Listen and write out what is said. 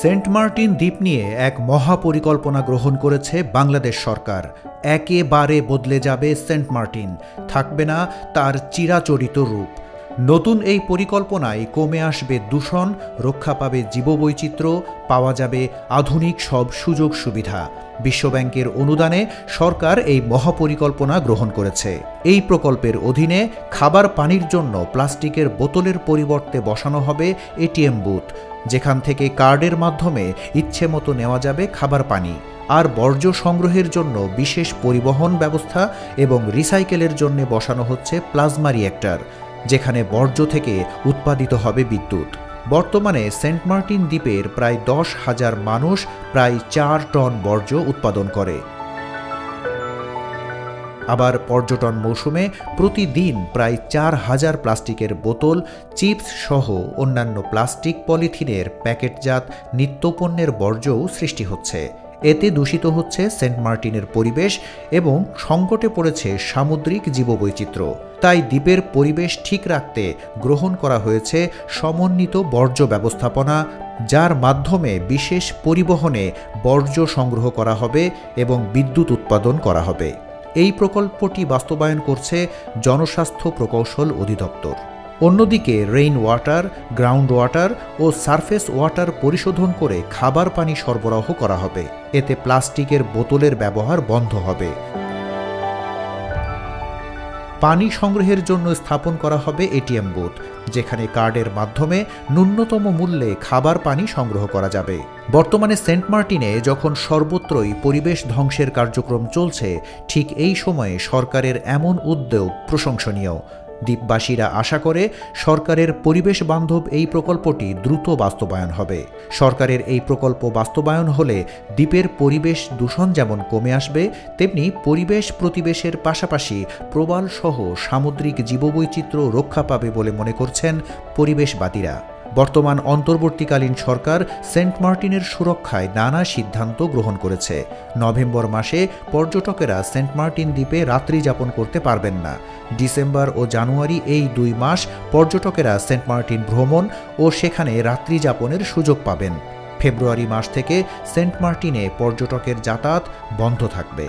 Saint Martin দ্বীপ নিয়ে এক মহাপরিকল্পনা গ্রহণ করেছে বাংলাদেশ সরকার। একেবারে বদলে যাবে সেন্ট মার্টিন, থাকবে না তার চিরাচরিত রূপ। নতুন এই পরিকল্পনায় কমে আসবে দূষণ, রক্ষা পাবে জীববৈচিত্র্য, পাওয়া যাবে আধুনিক সব সুযোগ সুবিধা। বিশ্বব্যাংকের অনুদানে সরকার এই মহাপরিকল্পনা গ্রহণ করেছে। এই প্রকল্পের অধীনে খাবার পানির জন্য প্লাস্টিকের বোতলের পরিবর্তে বসানো হবে এটিএম বুথ, যেখান থেকে কার্ডের মাধ্যমে ইচ্ছে মতো নেওয়া যাবে খাবার পানি। আর বর্জ্য সংগ্রহের জন্য বিশেষ পরিবহন ব্যবস্থা এবং রিসাইকেলের জন্য বসানো হচ্ছে প্লাজমা রিঅ্যাক্টর, যেখানে বর্জ্য থেকে উৎপাদিত হবে বিদ্যুৎ। বর্তমানে সেন্ট মার্টিন দ্বীপের প্রায় 10,000 মানুষ প্রায় 4 টন বর্জ্য উৎপাদন করে। আবার পর্যটন মৌসুমে প্রতিদিন প্রায় 4,000 প্লাস্টিকের বোতল, চিপস সহ অন্যান্য প্লাস্টিক পলিথিনের প্যাকেটজাত নিত্যপণ্যের বর্জ্যও সৃষ্টি হচ্ছে। এতে দূষিত হচ্ছে সেন্ট মার্টিনের পরিবেশ এবং সংকটে পড়েছে সামুদ্রিক জীববৈচিত্র্য। তাই দ্বীপের পরিবেশ ঠিক রাখতে গ্রহণ করা হয়েছে সমন্বিত বর্জ্য ব্যবস্থাপনা, যার মাধ্যমে বিশেষ পরিবহনে বর্জ্য সংগ্রহ করা হবে এবং বিদ্যুৎ উৎপাদন করা হবে। এই প্রকল্পটি বাস্তবায়ন করছে জনস্বাস্থ্য প্রকৌশল অধিদপ্তর। অন্যদিকে রেইন ওয়াটার, গ্রাউন্ড ওয়াটার ও সারফেস ওয়াটার পরিশোধন করে খাবার পানি সরবরাহ করা হবে। এতে প্লাস্টিকের বোতলের ব্যবহার বন্ধ হবে। পানি সংগ্রহের জন্য স্থাপন করা হবে এটিএম বুথ, যেখানে কার্ডের মাধ্যমে ন্যূনতম মূল্যে খাবার পানি সংগ্রহ করা যাবে। বর্তমানে সেন্ট মার্টিনে যখন সর্বত্রই পরিবেশ ধ্বংসের কার্যক্রম চলছে, ঠিক এই সময়ে সরকারের এমন উদ্যোগ প্রশংসনীয়। দ্বীপবাসীরা আশা করে সরকারের পরিবেশ বান্ধব এই প্রকল্পটি দ্রুত বাস্তবায়ন হবে। সরকারের এই প্রকল্প বাস্তবায়ন হলে দ্বীপের পরিবেশ দূষণ যেমন কমে আসবে, তেমনি পরিবেশ প্রতিবেশের পাশাপাশি প্রবালসহ সামুদ্রিক জীববৈচিত্র্য রক্ষা পাবে বলে মনে করছেন পরিবেশবাদীরা। বর্তমান অন্তর্বর্তীকালীন সরকার সেন্ট মার্টিনের সুরক্ষায় নানা সিদ্ধান্ত গ্রহণ করেছে। নভেম্বর মাসে পর্যটকেরা সেন্ট মার্টিন দ্বীপে রাত্রি যাপন করতে পারবেন না। ডিসেম্বর ও জানুয়ারি এই 2 মাস পর্যটকেরা সেন্ট মার্টিন ভ্রমণ ও সেখানে রাত্রি যাপনের সুযোগ পাবেন। ফেব্রুয়ারি মাস থেকে সেন্ট মার্টিনে পর্যটকের যাতায়াত বন্ধ থাকবে।